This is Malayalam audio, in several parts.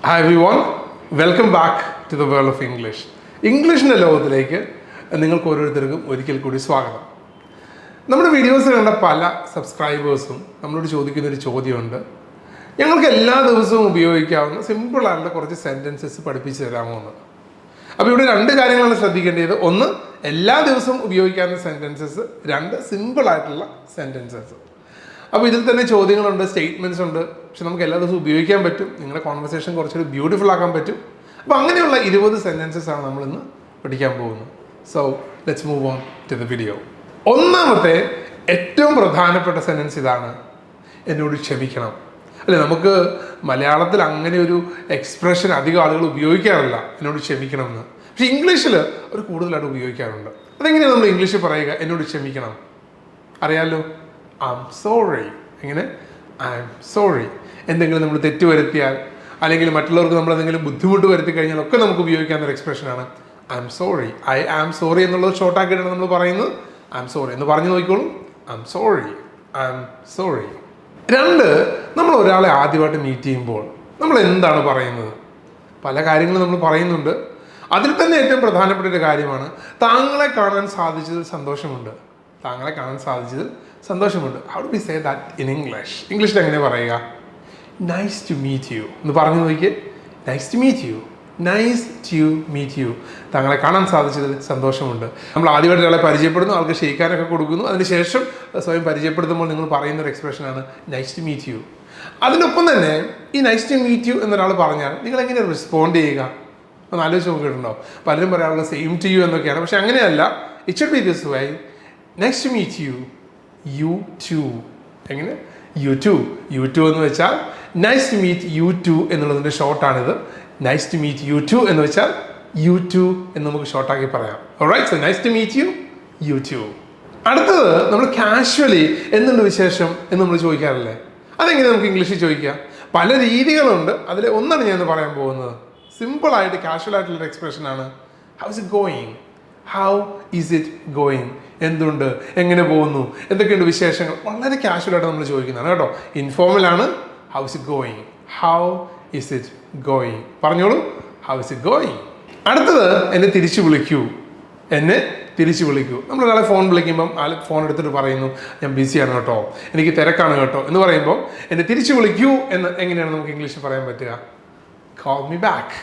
Hi everyone, welcome back to the world of English. ഇംഗ്ലീഷിൻ്റെ ലോകത്തിലേക്ക് നിങ്ങൾക്ക് ഓരോരുത്തർക്കും ഒരിക്കൽ കൂടി സ്വാഗതം. നമ്മുടെ വീഡിയോസ് കണ്ട പല സബ്സ്ക്രൈബേഴ്സും നമ്മളോട് ചോദിക്കുന്നൊരു ചോദ്യമുണ്ട്. ഞങ്ങൾക്ക് എല്ലാ ദിവസവും ഉപയോഗിക്കാവുന്ന സിമ്പിളായിട്ടുള്ള കുറച്ച് സെൻറ്റൻസസ് പഠിപ്പിച്ച് തരാമോ എന്ന്. അപ്പോൾ ഇവിടെ രണ്ട് കാര്യങ്ങളാണ് ശ്രദ്ധിക്കേണ്ടത്. ഒന്ന്, എല്ലാ ദിവസവും ഉപയോഗിക്കാവുന്ന സെൻറ്റൻസസ്. രണ്ട്, സിമ്പിളായിട്ടുള്ള സെൻറ്റൻസസ്. അപ്പോൾ ഇതിൽ തന്നെ ചോദ്യങ്ങളുണ്ട്, സ്റ്റേറ്റ്മെൻറ്റ്സ് ഉണ്ട്. പക്ഷെ നമുക്ക് എല്ലാ ദിവസവും ഉപയോഗിക്കാൻ പറ്റും. നിങ്ങളുടെ കോൺവെർസേഷൻ കുറച്ചുകൂടി ബ്യൂട്ടിഫുൾ ആക്കാൻ പറ്റും. അപ്പോൾ അങ്ങനെയുള്ള 20 സെൻറ്റൻസസ് ആണ് നമ്മളിന്ന് പഠിക്കാൻ പോകുന്നത്. So let's move on to the video. ഒന്നാമത്തെ ഏറ്റവും പ്രധാനപ്പെട്ട സെൻറ്റൻസ് ഇതാണ്: എന്നോട് ക്ഷമിക്കണം. അല്ലേ, നമുക്ക് മലയാളത്തിൽ അങ്ങനെ ഒരു എക്സ്പ്രഷൻ അധികം ആളുകൾ ഉപയോഗിക്കാറില്ല, എന്നോട് ക്ഷമിക്കണം എന്ന്. പക്ഷെ ഇംഗ്ലീഷിൽ ഒരു കൂടുതലായിട്ട് ഉപയോഗിക്കാറുണ്ട്. അതെങ്ങനെയാണ് നമ്മൾ ഇംഗ്ലീഷിൽ പറയുക? എന്നോട് ക്ഷമിക്കണം. അറിയാമല്ലോ, ഐ എം സോറി. എങ്ങനെ? I am sorry. എന്തെങ്കിലും നമ്മൾ തെറ്റ് വരുത്തിയാൽ അല്ലെങ്കിൽ മറ്റുള്ളവർക്ക് നമ്മൾ എന്തെങ്കിലും ബുദ്ധിമുട്ട് വരുത്തി കഴിഞ്ഞാൽ ഒക്കെ നമുക്ക് ഉപയോഗിക്കാവുന്ന ഒരു എക്സ്പ്രഷനാണ് I'm sorry. I am sorry എന്നുള്ളത് ഷോർട്ടാക്കിയിട്ടാണ് നമ്മൾ പറയുന്നത്. ഐ എം സോറി എന്ന് പറഞ്ഞു നോക്കിക്കോളൂ. I M sorry, I am sorry. രണ്ട്, നമ്മൾ ഒരാളെ ആദ്യമായിട്ട് മീറ്റ് ചെയ്യുമ്പോൾ നമ്മൾ എന്താണ് പറയുന്നത്? പല കാര്യങ്ങളും നമ്മൾ പറയുന്നുണ്ട്. അതിൽ തന്നെ ഏറ്റവും പ്രധാനപ്പെട്ട ഒരു കാര്യമാണ് താങ്കളെ കാണാൻ സാധിച്ചതിൽ സന്തോഷമുണ്ട്. താങ്കളെ കാണാൻ സാധിച്ചതിൽ സന്തോഷമുണ്ട്. How do we say that in English? ഇംഗ്ലീഷിൽ എങ്ങനെ പറയുക? നൈസ് ടു മീറ്റ് യു എന്ന് പറഞ്ഞു നോക്കിയേ. Nice to meet you, nice to meet you. താങ്കളെ കാണാൻ സാധിച്ചതിൽ സന്തോഷമുണ്ട്. നമ്മൾ ആദ്യമായിട്ട് ഒരാളെ പരിചയപ്പെടുന്നു, ആൾക്ക് ക്ഷയിക്കാനൊക്കെ കൊടുക്കുന്നു. അതിനുശേഷം സ്വയം പരിചയപ്പെടുത്തുമ്പോൾ നിങ്ങൾ പറയുന്ന ഒരു എക്സ്പ്രഷനാണ് നൈസ് ടു മീറ്റ് യു. അതിനൊപ്പം തന്നെ ഈ നൈസ് ടു മീറ്റ് യു എന്നൊരാൾ പറഞ്ഞാൽ നിങ്ങൾ എങ്ങനെ റെസ്പോണ്ട് ചെയ്യുക? ഒന്ന് ആലോചിച്ച് നോക്കിയിട്ടുണ്ടോ? പലരും പറയാറുള്ളത് സെയിം ടു യു എന്നൊക്കെയാണ്. പക്ഷെ അങ്ങനെയല്ല. It should be this way: nice to meet you, you too. എങ്ങനെ? You too. യു ടു എന്ന് വെച്ചാൽ nice to meet you too എന്നുള്ളതിൻ്റെ ഷോർട്ടാണിത്. Nice to meet you too എന്ന് വെച്ചാൽ യു ടു എന്ന് നമുക്ക് ഷോർട്ടാക്കി പറയാം. Alright, so nice to meet you, you too. അടുത്തത്, നമ്മൾ കാഷ്വലി എന്തുണ്ട് വിശേഷം എന്ന് നമ്മൾ ചോദിക്കാറില്ലേ? അതെങ്ങനെ നമുക്ക് ഇംഗ്ലീഷിൽ ചോദിക്കാം? പല രീതികളുണ്ട്. അതിൽ ഒന്നാണ് ഞാൻ പറയാൻ പോകുന്നത്. സിമ്പിളായിട്ട് കാഷ്വൽ ആയിട്ടുള്ളൊരു എക്സ്പ്രഷനാണ് how is it going. How is it going? എന്തുണ്ട്, എങ്ങനെ പോകുന്നു, എന്തൊക്കെയുണ്ട് വിശേഷങ്ങൾ? വളരെ കാഷ്വലായിട്ട് നമ്മൾ ചോദിക്കുന്നതാണ് കേട്ടോ. ഇൻഫോർമലാണ്. How is it going, how is it going. പറഞ്ഞോളൂ, ഹൗ ഇസ് ഇറ്റ് ഗോയിങ്. അടുത്തത്, എന്നെ തിരിച്ചു വിളിക്കൂ. എന്നെ തിരിച്ചു വിളിക്കൂ. നമ്മളൊരാളെ ഫോൺ വിളിക്കുമ്പം ആൾ ഫോൺ എടുത്തിട്ട് പറയുന്നു ഞാൻ ബിസിയാണ് കേട്ടോ, എനിക്ക് തിരക്കാണ് കേട്ടോ എന്ന് പറയുമ്പോൾ എന്നെ തിരിച്ചു വിളിക്കൂ എന്ന് എങ്ങനെയാണ് നമുക്ക് ഇംഗ്ലീഷിൽ പറയാൻ പറ്റുക? Call me back.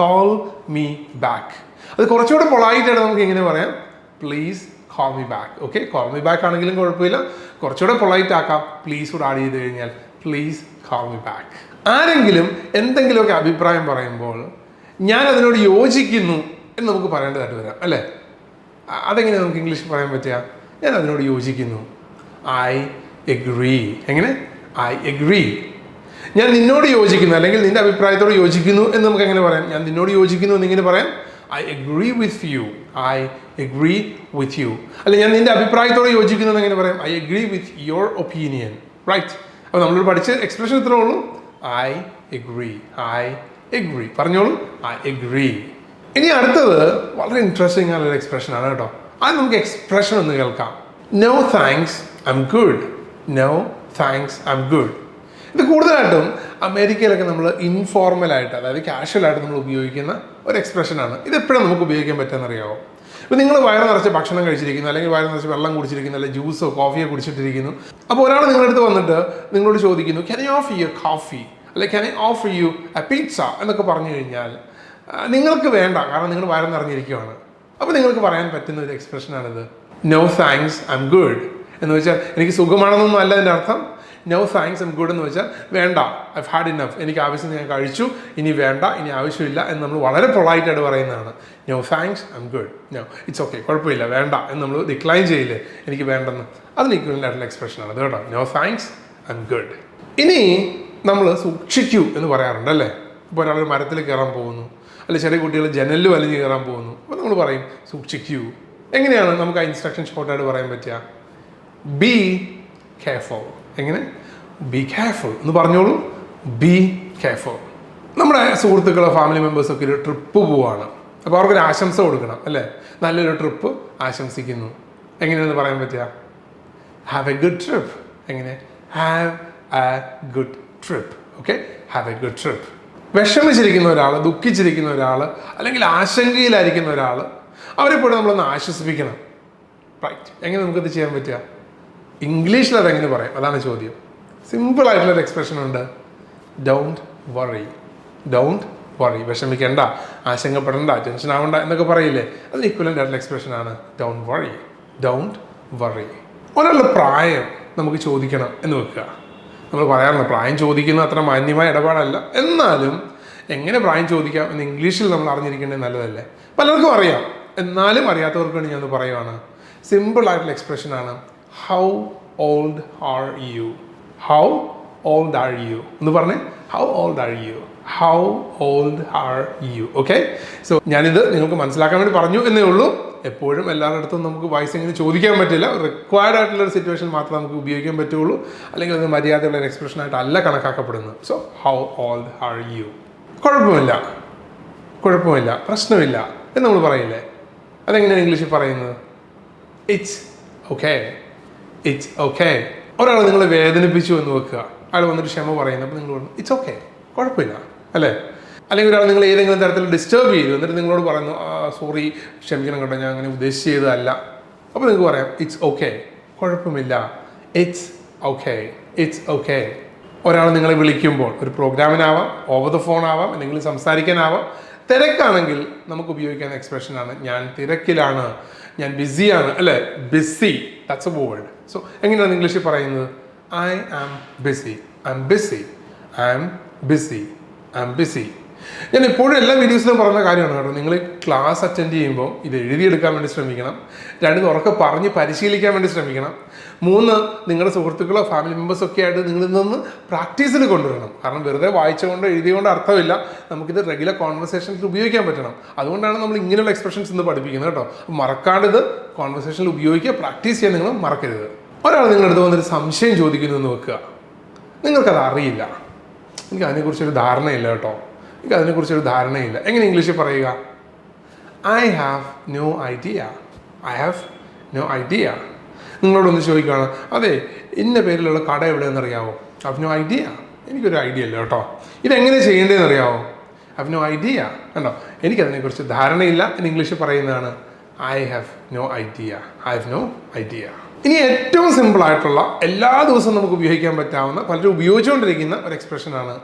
Call me back. അത് കുറച്ചുകൂടെ പൊളൈറ്റായിട്ട് നമുക്ക് എങ്ങനെ പറയാം? Please call me back. Okay, call me back ആണെങ്കിലും കുഴപ്പമില്ല. കുറച്ചുകൂടെ പൊളൈറ്റ് ആക്കാം. പ്ലീസ് കൂടെ ആഡ് ചെയ്ത് കഴിഞ്ഞാൽ പ്ലീസ് കോൾ മീ ബാക്ക്. ആരെങ്കിലും എന്തെങ്കിലുമൊക്കെ അഭിപ്രായം പറയുമ്പോൾ ഞാൻ അതിനോട് യോജിക്കുന്നു എന്ന് നമുക്ക് പറയേണ്ടതായിട്ട് വരാം, അല്ലേ? അതെങ്ങനെ നമുക്ക് ഇംഗ്ലീഷിൽ പറയാൻ പറ്റുക? ഞാൻ അതിനോട് യോജിക്കുന്നു. I agree. എങ്ങനെ? I agree. ഞാൻ നിന്നോട് യോജിക്കുന്നു അല്ലെങ്കിൽ നിന്റെ അഭിപ്രായത്തോട് യോജിക്കുന്നു എന്ന് നമുക്ക് എങ്ങനെ പറയാം? ഞാൻ നിന്നോട് യോജിക്കുന്നു എന്നിങ്ങനെ പറയാം. I agree with you. I agree with you. അല്ലെ, ഞാൻ നിന്റെ അഭിപ്രായത്തോട് യോജിക്കുന്നു എന്ന് എങ്ങനെ പറയാം? I agree with your opinion. Right. അപ്പോൾ നമ്മളോട് പഠിച്ച എക്സ്പ്രഷൻ ഇത്രേ ഉള്ളൂ. I agree, I agree. പറഞ്ഞോളൂ, ഐ എഗ്രി. ഇനി അടുത്തത് വളരെ ഇൻട്രസ്റ്റിംഗ് ആയിട്ടുള്ള എക്സ്പ്രഷനാണ് കേട്ടോ. അത് നമുക്ക് എക്സ്പ്രഷൻ ഒന്ന് കേൾക്കാം. No thanks, I M good. No thanks, I M good. ഇത് കൂടുതലായിട്ടും അമേരിക്കയിലൊക്കെ നമ്മൾ ഇൻഫോർമലായിട്ട്, അതായത് കാഷ്വലായിട്ട് നമ്മൾ ഉപയോഗിക്കുന്ന ഒരു എക്സ്പ്രഷനാണ്. ഇത് എപ്പോഴും നമുക്ക് ഉപയോഗിക്കാൻ പറ്റുമെന്നറിയാമോ? ഇപ്പോൾ നിങ്ങൾ വയറ് നിറച്ച് ഭക്ഷണം കഴിച്ചിരിക്കുന്നു, അല്ലെങ്കിൽ വയറ് നിറച്ച് വെള്ളം കുടിച്ചിരിക്കുന്നു, അല്ലെങ്കിൽ ജ്യൂസോ കോഫിയോ കുടിച്ചിട്ടിരിക്കുന്നു. അപ്പോൾ ഒരാൾ നിങ്ങളുടെ അടുത്ത് വന്നിട്ട് നിങ്ങളോട് ചോദിക്കുന്നു can I offer you coffee, അല്ലെങ്കിൽ can I offer you a pizza എന്നൊക്കെ പറഞ്ഞു കഴിഞ്ഞാൽ നിങ്ങൾക്ക് വേണ്ട, കാരണം നിങ്ങൾ വയറ് നിറഞ്ഞിരിക്കുകയാണ്. അപ്പോൾ നിങ്ങൾക്ക് പറയാൻ പറ്റുന്ന ഒരു എക്സ്പ്രഷനാണിത്. No thanks, I M good എന്ന് വെച്ചാൽ എനിക്ക് സുഖമാണെന്നൊന്നും അല്ല എൻ്റെ അർത്ഥം. No thanks, I M good എന്ന് വെച്ചാൽ വേണ്ട, ഐ ഹാഡ് ഇനഫ്, എനിക്ക് ആവശ്യം ഞാൻ കഴിച്ചു, ഇനി വേണ്ട, ഇനി ആവശ്യമില്ല എന്ന് നമ്മൾ വളരെ പൊളൈറ്റായിട്ട് പറയുന്നതാണ്. No thanks, I M good. No, it's okay, കുഴപ്പമില്ല, വേണ്ട എന്ന് നമ്മൾ ഡിക്ലൈൻ ചെയ്യില്ലേ, എനിക്ക് വേണ്ടെന്ന്. അതിന് ഈക്വലൻ്റ് ആയിട്ടുള്ള എക്സ്പ്രഷനാണ് അത് കേട്ടോ. No thanks, I M good. ഇനി നമ്മൾ സൂക്ഷിക്കൂ എന്ന് പറയാറുണ്ട്, അല്ലേ? ഇപ്പോൾ ഒരാൾ മരത്തിൽ കയറാൻ പോകുന്നു, അല്ലെങ്കിൽ ചെറിയ കുട്ടികൾ ജനലിൽ വലിഞ്ഞ് കയറാൻ പോകുന്നു. അപ്പോൾ നമ്മൾ പറയും സൂക്ഷിക്കൂ. എങ്ങനെയാണ് നമുക്ക് ആ ഇൻസ്ട്രക്ഷൻ ഷോർട്ടായിട്ട് പറയാൻ പറ്റുക? Be careful. എങ്ങനെ? ബി കെയർഫുൾ എന്ന് പറഞ്ഞോളൂ. Be careful. നമ്മുടെ സുഹൃത്തുക്കളോ ഫാമിലി മെമ്പേഴ്സൊക്കെ ഒരു ട്രിപ്പ് പോവുകയാണ്. അപ്പോൾ അവർക്കൊരു ആശംസ കൊടുക്കണം, അല്ലേ? നല്ലൊരു ട്രിപ്പ് ആശംസിക്കുന്നു. എങ്ങനെയാണെന്ന് പറയാൻ പറ്റുക? Have a good trip. എങ്ങനെ? Have a good trip. Okay, have a good trip. വിഷമിച്ചിരിക്കുന്ന ഒരാൾ, ദുഃഖിച്ചിരിക്കുന്ന ഒരാൾ, അല്ലെങ്കിൽ ആശങ്കയിലായിരിക്കുന്ന ഒരാൾ, അവരെ പോലും നമ്മളൊന്ന് ആശ്വസിപ്പിക്കണം. റൈറ്റ്. എങ്ങനെ നമുക്കത് ചെയ്യാൻ പറ്റുക? ഇംഗ്ലീഷിൽ അതെങ്ങനെ പറയും? അതാണ് ചോദ്യം. സിമ്പിളായിട്ടുള്ളൊരു എക്സ്പ്രഷൻ ഉണ്ട്, ഡോണ്ട് വറി. ഡോണ്ട് വറി, വിഷമിക്കേണ്ട, ആശങ്കപ്പെടേണ്ട, ടെൻഷൻ ആവണ്ട എന്നൊക്കെ പറയില്ലേ, അത് ഈക്വലൻ്റ് ആയിട്ടുള്ള എക്സ്പ്രഷനാണ് ഡോണ്ട് വറി. Don't worry. ഒരാളുടെ പ്രായം നമുക്ക് ചോദിക്കണം എന്ന് വെക്കുക. നമ്മൾ പറയാറുണ്ട് പ്രായം ചോദിക്കുന്നത് അത്ര മാന്യമായ ഇടപാടല്ല, എന്നാലും എങ്ങനെ പ്രായം ചോദിക്കാം എന്ന് ഇംഗ്ലീഷിൽ നമ്മൾ അറിഞ്ഞിരിക്കേണ്ടത് നല്ലതല്ലേ? പലർക്കും അറിയാം, എന്നാലും അറിയാത്തവർക്ക് വേണ്ടി ഞാൻ പറയുവാണ്. സിമ്പിൾ ആയിട്ടുള്ള എക്സ്പ്രഷനാണ് how old are you. How old are you എന്ന് പറഞ്ഞേ. How old are you. How old are you. Okay. So ഞാനിത് നിങ്ങൾക്ക് മനസ്സിലാക്കാൻ വേണ്ടി പറഞ്ഞു എന്നേ ഉള്ളൂ. എപ്പോഴും എല്ലാവരുടെ അടുത്തും നമുക്ക് വോയിസ് എങ്ങനെ ചോദിക്കാൻ പറ്റില്ല. റിക്വയർഡ് ആയിട്ടുള്ള ഒരു സിറ്റുവേഷൻ മാത്രമേ നമുക്ക് ഉപയോഗിക്കാൻ പറ്റുള്ളൂ. അല്ലെങ്കിൽ അത് മര്യാദയുള്ള ഒരു എക്സ്പ്രഷനായിട്ടല്ല കണക്കാക്കപ്പെടുന്നത്. So how old are U. കുഴപ്പമില്ല, കുഴപ്പമില്ല, പ്രശ്നമില്ല എന്ന് നമ്മൾ പറയില്ലേ, അതെങ്ങനെയാണ് ഇംഗ്ലീഷിൽ പറയുന്നത്? It's okay. It's okay. ഒരാൾ നിങ്ങളെ വേദനിപ്പിച്ചു എന്ന് വെക്കുക, അയാൾ വന്നിട്ട് ക്ഷമ പറയുന്നു, അപ്പോൾ നിങ്ങൾ പറഞ്ഞു ഇറ്റ്സ് ഓക്കെ, കുഴപ്പമില്ല, അല്ലേ? അല്ലെങ്കിൽ ഒരാൾ നിങ്ങൾ ഏതെങ്കിലും തരത്തിൽ ഡിസ്റ്റർബ് ചെയ്തു, എന്നിട്ട് നിങ്ങളോട് പറയുന്നു സോറി, ക്ഷമിക്കണം കേട്ടോ, ഞാൻ അങ്ങനെ ഉദ്ദേശിച്ചതല്ല, അപ്പോൾ നിങ്ങൾക്ക് പറയാം ഇറ്റ്സ് ഓക്കെ, കുഴപ്പമില്ല, ഇറ്റ്സ് ഓക്കെ, ഇറ്റ്സ് ഓക്കെ. ഒരാൾ നിങ്ങളെ വിളിക്കുമ്പോൾ, ഒരു പ്രോഗ്രാമിനാവാം, ഓവർ ദ ഫോൺ ആവാം, എന്തെങ്കിലും സംസാരിക്കാനാവാം, തിരക്കാണെങ്കിൽ നമുക്ക് ഉപയോഗിക്കുന്ന എക്സ്പ്രഷനാണ് ഞാൻ തിരക്കിലാണ്, ഞാൻ ബിസിയാണ്, അല്ലേ? Busy, that's a word. So എങ്ങനെയാണ് ഇംഗ്ലീഷിൽ പറയുന്നത്? I am busy, I am busy, I am busy, I am busy. ഞാൻ എപ്പോഴും എല്ലാ വീഡിയോസിലും പറയുന്ന കാര്യമാണ് കേട്ടോ. നിങ്ങൾ ക്ലാസ് അറ്റൻഡ് ചെയ്യുമ്പോൾ ഇത് എഴുതിയെടുക്കാൻ വേണ്ടി ശ്രമിക്കണം. 2 ഉറക്കെ പറഞ്ഞ് പരിശീലിക്കാൻ വേണ്ടി ശ്രമിക്കണം. 3 നിങ്ങളുടെ സുഹൃത്തുക്കളോ ഫാമിലി മെമ്പേഴ്സോ ഒക്കെ ആയിട്ട് നിങ്ങളിൽ നിന്ന് പ്രാക്ടീസിൽ കൊണ്ടുവരണം. കാരണം വെറുതെ വായിച്ചുകൊണ്ട് എഴുതിയുകൊണ്ട് അർത്ഥമില്ല. നമുക്കിത് റെഗുലർ കോൺവെർസേഷൻസിൽ ഉപയോഗിക്കാൻ പറ്റണം. അതുകൊണ്ടാണ് നമ്മൾ ഇങ്ങനെയുള്ള എക്സ്പ്രഷൻസ് ഇന്ന് പഠിപ്പിക്കുന്നത് കേട്ടോ. മറക്കാണ്ട് ഇത് കോൺവെർസേഷനിൽ ഉപയോഗിക്കുക, പ്രാക്ടീസ് ചെയ്യാൻ നിങ്ങൾ മറക്കരുത്. ഒരാൾ നിങ്ങളുടെ അടുത്ത് വന്നൊരു സംശയം ചോദിക്കുന്നു എന്ന് വെക്കുക, നിങ്ങൾക്കത് അറിയില്ല, എനിക്ക് അതിനെക്കുറിച്ചൊരു ധാരണയില്ല കേട്ടോ, എനിക്ക് അതിനെക്കുറിച്ചൊരു ധാരണയില്ല. എങ്ങനെ ഇംഗ്ലീഷിൽ പറയുക? I have no idea. I have no idea. നിങ്ങളോടൊന്ന് ചോദിക്കുകയാണ്, അതെ ഇന്ന പേരിലുള്ള കട എവിടെയെന്ന് അറിയാമോ? I have no idea. എനിക്കൊരു ഐഡിയ ഇല്ല കേട്ടോ. ഇതെങ്ങനെ ചെയ്യേണ്ടതെന്ന് അറിയാമോ? I have no idea. കണ്ടോ, എനിക്കതിനെക്കുറിച്ച് ധാരണയില്ല എന്ന് ഇംഗ്ലീഷിൽ പറയുന്നതാണ് I have no idea. I have no idea. ഇനി ഏറ്റവും സിമ്പിൾ ആയിട്ടുള്ള, എല്ലാ ദിവസവും നമുക്ക് ഉപയോഗിക്കാൻ പറ്റാവുന്ന, പലരും ഉപയോഗിച്ചുകൊണ്ടിരിക്കുന്ന ഒരു എക്സ്പ്രഷനാണ്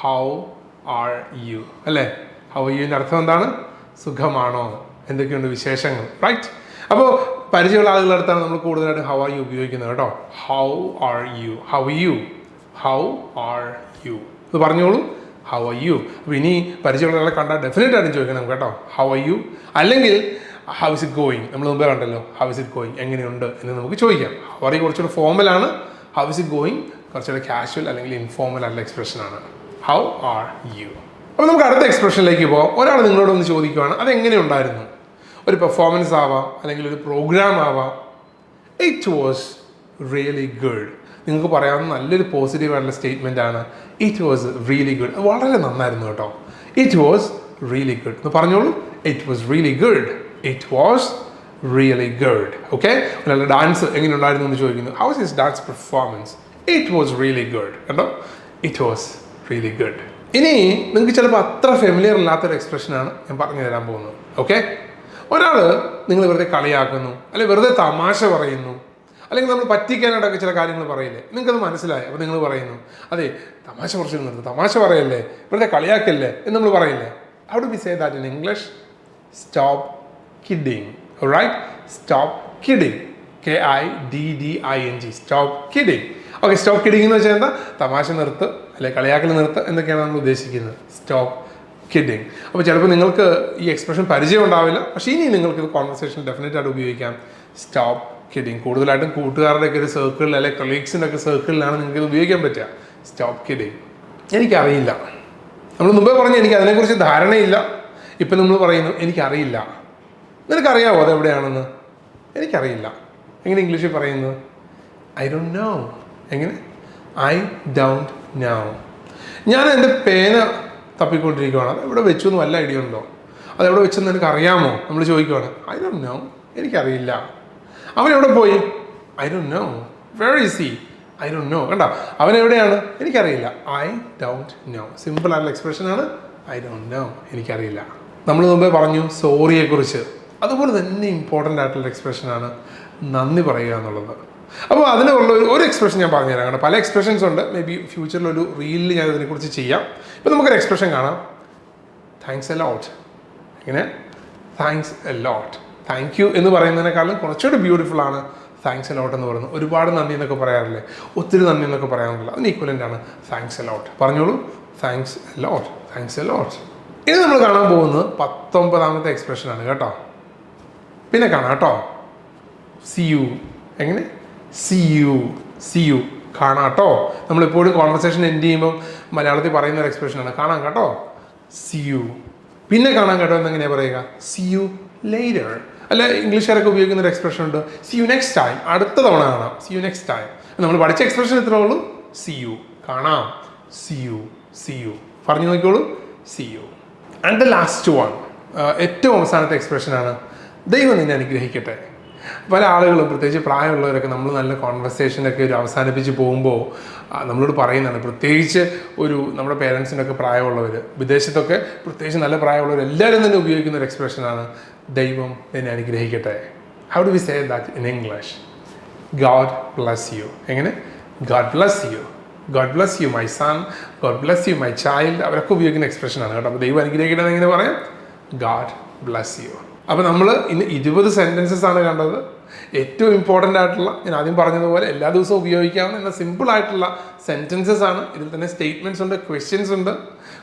ഹൗ ആർ യു, അല്ലേ? ഹൗ ആർ യുവിൻ്റെ അർത്ഥം എന്താണ്? സുഖമാണോ, എന്തൊക്കെയുണ്ട് വിശേഷങ്ങൾ, റൈറ്റ്? അപ്പോൾ പരിചയമുള്ള ആളുകളുടെ അടുത്താണ് നമ്മൾ കൂടുതലായിട്ട് ഹൗ ആർ യു ഉപയോഗിക്കുന്നത് കേട്ടോ. How are you, how you, how are you ഇത് പറഞ്ഞോളൂ, ഹൗ ആർ യു. അപ്പോൾ ഇനി പരിചയമുള്ള ആളെ കണ്ടാൽ ഡെഫിനറ്റ് ആയിട്ടും ചോദിക്കണം കേട്ടോ, ഹൗ ആർ യു. അല്ലെങ്കിൽ ഹൗ ഇസ് ഇറ്റ് ഗോയിങ്, നമ്മൾ മുമ്പേ കണ്ടല്ലോ, ഹൗ ഇസ് ഇറ്റ് ഗോയിങ്, എങ്ങനെയുണ്ട് എന്ന് നമുക്ക് ചോദിക്കാം. ഹൗ ആർ യു കുറച്ചുകൂടെ ഫോമലാണ്, ഹൗ ഇസ് ഇറ്റ് ഗോയിങ് കുറച്ചുകൂടെ കാഷ്വൽ അല്ലെങ്കിൽ ഇൻഫോർമൽ ആയിട്ടുള്ള എക്സ്പ്രഷനാണ് ഹൗ ആർ യു. അപ്പോൾ നമുക്ക് അടുത്ത എക്സ്പ്രഷനിലേക്ക് പോകാം. ഒരാൾ നിങ്ങളോടൊന്ന് ചോദിക്കുകയാണ്, അതെങ്ങനെ ഉണ്ടായിരുന്നു? ഒരു പെർഫോമൻസ് ആവാം, അല്ലെങ്കിൽ ഒരു പ്രോഗ്രാം ആവാം. It was really good. നിങ്ങൾക്ക് പറയാവുന്ന നല്ലൊരു പോസിറ്റീവ് ആയിട്ടുള്ള സ്റ്റേറ്റ്മെൻ്റ് ആണ് ഇറ്റ് വാസ് റിയലി ഗുഡ്. വളരെ നന്നായിരുന്നു കേട്ടോ. ഇറ്റ് വാസ് റിയലി ഗുഡ് എന്ന് പറഞ്ഞോളൂ. It was really good. It was really good. Okay. ഒരാളുടെ ഡാൻസ് എങ്ങനെ ഉണ്ടായിരുന്നു എന്ന് ചോദിക്കുന്നു, how was his dance performance? It was really good. കണ്ടോ, ഇറ്റ് വാസ് റിയലി ഗുഡ്. ഇനി നിങ്ങൾക്ക് ചിലപ്പോൾ അത്ര ഫെമിലിയർ അല്ലാത്തൊരു എക്സ്പ്രഷനാണ് ഞാൻ പറഞ്ഞു തരാൻ പോകുന്നത്. ഓക്കെ. ഒരാൾ നിങ്ങൾ വെറുതെ കളിയാക്കുന്നു, അല്ലെങ്കിൽ വെറുതെ തമാശ പറയുന്നു, അല്ലെങ്കിൽ നമ്മൾ പറ്റിക്കാനായിട്ടൊക്കെ ചില കാര്യങ്ങൾ പറയില്ലേ, നിങ്ങൾക്കത് മനസ്സിലായി. അപ്പോൾ നിങ്ങൾ പറയുന്നു, അതെ തമാശ കുറച്ച് നിർത്തും, തമാശ പറയല്ലേ, വെറുതെ കളിയാക്കല്ലേ എന്ന് നമ്മൾ പറയില്ലേ. How do we say that in English? Stop kidding. Right, stop kidding. KIDDING, stop kidding. Okay, stop kidding എന്ന് വെച്ചാൽ എന്താ? തമാശ നിർത്ത്, അല്ലെ കളിയാക്കൽ നിർത്ത് എന്നൊക്കെയാണ് നമ്മൾ ഉദ്ദേശിക്കുന്നത്. Stop kidding. അപ്പോൾ ചിലപ്പോൾ നിങ്ങൾക്ക് ഈ എക്സ്പ്രഷൻ പരിചയം ഉണ്ടാവില്ല, പക്ഷേ ഇനി നിങ്ങൾക്ക് ഇത് കോൺവെർസേഷൻ ഡെഫിനറ്റ് ആയിട്ട് ഉപയോഗിക്കാം. Stop kidding. കൂടുതലായിട്ടും കൂട്ടുകാരുടെയൊക്കെ ഒരു സർക്കിളിൽ, അല്ലെങ്കിൽ കൊളീഗ്സിൻ്റെ ഒക്കെ സർക്കിളിലാണ് നിങ്ങൾക്ക് ഇത് ഉപയോഗിക്കാൻ പറ്റുക. Stop kidding. എനിക്കറിയില്ല. നമ്മൾ മുമ്പേ പറഞ്ഞു എനിക്ക് അതിനെക്കുറിച്ച് ധാരണയില്ല. ഇപ്പം നമ്മൾ പറയുന്നു എനിക്കറിയില്ല. നിനക്കറിയാമോ അതെവിടെയാണെന്ന്? എനിക്കറിയില്ല. എങ്ങനെ ഇംഗ്ലീഷിൽ പറയുന്നത്? I don't know. എങ്ങനെ? I don't know. ഞാൻ എൻ്റെ പേന തപ്പിക്കൊണ്ടിരിക്കുകയാണ്, അത് എവിടെ വെച്ചു എന്ന് വല്ല ഐഡിയ ഉണ്ടോ? അതെവിടെ വെച്ചെന്ന് എനിക്ക് അറിയാമോ? നമ്മൾ ചോദിക്കുകയാണ്. I don't no. എനിക്കറിയില്ല. അവൻ എവിടെ പോയി? I don't no. Where is he? I don't no. കണ്ടോ, അവൻ എവിടെയാണ്? എനിക്കറിയില്ല. I don't no. സിമ്പിൾ ആയിട്ടുള്ള എക്സ്പ്രഷനാണ് ഐ ഡോണ്ട് നോ, എനിക്കറിയില്ല. നമ്മൾ മുമ്പേ പറഞ്ഞു സോറിയെക്കുറിച്ച്. അതുപോലെ തന്നെ ഇമ്പോർട്ടൻ്റ് ആയിട്ടുള്ള എക്സ്പ്രഷനാണ് നന്ദി പറയുക എന്നുള്ളത്. അപ്പോൾ അതിനുള്ള ഒരു എക്സ്പ്രഷൻ ഞാൻ പറഞ്ഞുതരാം. കാരണം പല എക്സ്പ്രഷൻസ് ഉണ്ട്. മേ ബി ഫ്യൂച്ചറിൽ ഒരു റീലിൽ ഞാൻ ഇതിനെക്കുറിച്ച് ചെയ്യാം. ഇപ്പോൾ നമുക്കൊരു എക്സ്പ്രഷൻ കാണാം, താങ്ക്സ് എ ലോട്ട്. ഇങ്ങനെ thanks a lot. Thank you എന്ന് പറയുന്നതിനേക്കാളും കുറച്ചുകൂടി ബ്യൂട്ടിഫുൾ ആണ് താങ്ക്സ് എ ലോട്ട് എന്ന് പറയുന്നത്. ഒരുപാട് നന്ദി എന്നൊക്കെ പറയാറില്ലേ, ഒത്തിരി നന്ദി എന്നൊക്കെ പറയാറില്ല, അതിന് ഈക്വലൻ്റ് ആണ് താങ്ക്സ് എ ലോട്ട്. പറഞ്ഞോളൂ, thanks a lot, thanks a lot. ഇനി നമ്മൾ കാണാൻ പോകുന്നത് 19ാമത്തെ എക്സ്പ്രഷനാണ് കേട്ടോ. പിന്നെ കാണാം കേട്ടോ, സി യു. എങ്ങനെ? See you, see you. കാണാം കേട്ടോ. നമ്മളെപ്പോഴും കോൺവെർസേഷൻ എൻഡ് ചെയ്യുമ്പം മലയാളത്തിൽ പറയുന്ന ഒരു എക്സ്പ്രഷനാണ് കാണാം കേട്ടോ, സി യു. പിന്നെ കാണാൻ കേട്ടോ എന്നെങ്ങനെയാണ് പറയുക? C you later. അല്ല, ഇംഗ്ലീഷുകാരൊക്കെ ഉപയോഗിക്കുന്ന ഒരു എക്സ്പ്രഷൻ ഉണ്ട്, സി യു നെക്സ്റ്റ് ടൈം. അടുത്ത തവണ കാണാം, സി യു നെക്സ്റ്റ് ടൈം. നമ്മൾ പഠിച്ച എക്സ്പ്രഷൻ ഇത്രേ ഉള്ളൂ, സി യു. കാണാം, സി യു, സി യു. പറഞ്ഞു നോക്കിയോളൂ, see you. And the last one, ഏറ്റവും അവസാനത്തെ എക്സ്പ്രഷനാണ് ദൈവം നിന്നെ അനുഗ്രഹിക്കട്ടെ. പല ആളുകളും, പ്രത്യേകിച്ച് പ്രായമുള്ളവരൊക്കെ, നമ്മൾ നല്ല കോൺവെർസേഷനൊക്കെ ഒരു അവസാനിപ്പിച്ച് പോകുമ്പോൾ നമ്മളോട് പറയുന്നതാണ്, പ്രത്യേകിച്ച് നമ്മുടെ പേരൻസിനൊക്കെ പ്രായമുള്ളവർ, വിദേശത്തൊക്കെ പ്രത്യേകിച്ച് നല്ല പ്രായമുള്ളവർ എല്ലാവരും തന്നെ ഉപയോഗിക്കുന്ന ഒരു എക്സ്പ്രഷനാണ് ദൈവം നിന്നെ അനുഗ്രഹിക്കട്ടെ. How do we say that in English? God bless you. എങ്ങനെ? God bless you, God bless you my son, God bless you my child. അവരൊക്കെ ഉപയോഗിക്കുന്ന എക്സ്പ്രഷനാണ് കേട്ടോ. അപ്പോൾ ദൈവം അനുഗ്രഹിക്കട്ടെ എങ്ങനെ പറയാം? God bless you. അപ്പോൾ നമ്മൾ ഇന്ന് 20 സെൻറ്റൻസസ് ആണ് കണ്ടത്. ഏറ്റവും ഇമ്പോർട്ടൻ്റ് ആയിട്ടുള്ള, ഞാൻ ആദ്യം പറഞ്ഞതുപോലെ എല്ലാ ദിവസവും ഉപയോഗിക്കാവുന്ന എന്ന സിമ്പിൾ ആയിട്ടുള്ള സെൻറ്റൻസസ് ആണ്. ഇതിൽ തന്നെ സ്റ്റേറ്റ്മെൻറ്റ്സ് ഉണ്ട്, ക്വസ്റ്റ്യൻസ് ഉണ്ട്.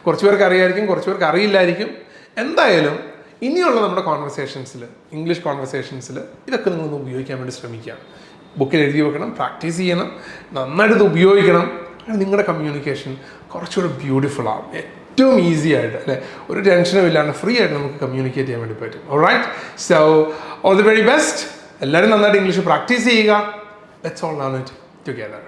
കുറച്ച് പേർക്ക് അറിയായിരിക്കും, കുറച്ച് പേർക്ക് അറിയില്ലായിരിക്കും. എന്തായാലും ഇനിയുള്ള നമ്മുടെ കോൺവെർസേഷൻസിൽ, ഇംഗ്ലീഷ് കോൺവെർസേഷൻസിൽ ഇതൊക്കെ നിങ്ങളൊന്ന് ഉപയോഗിക്കാൻ വേണ്ടി ശ്രമിക്കുക. ബുക്കിൽ എഴുതി വെക്കണം, പ്രാക്ടീസ് ചെയ്യണം, നന്നായിട്ട് ഇത് ഉപയോഗിക്കണം. നിങ്ങളുടെ കമ്മ്യൂണിക്കേഷൻ കുറച്ചുകൂടെ ബ്യൂട്ടിഫുൾ ആവും. ഏറ്റവും ഈസി ആയിട്ട്, അല്ലേ, ഒരു ടെൻഷനും ഇല്ലാണ്ട് ഫ്രീ ആയിട്ട് നമുക്ക് കമ്മ്യൂണിക്കേറ്റ് ചെയ്യാൻ വേണ്ടി പറ്റും. Alright, so all the very best. എല്ലാവരും നന്നായിട്ട് ഇംഗ്ലീഷ് പ്രാക്ടീസ് ചെയ്യുക. Let's all learn it together.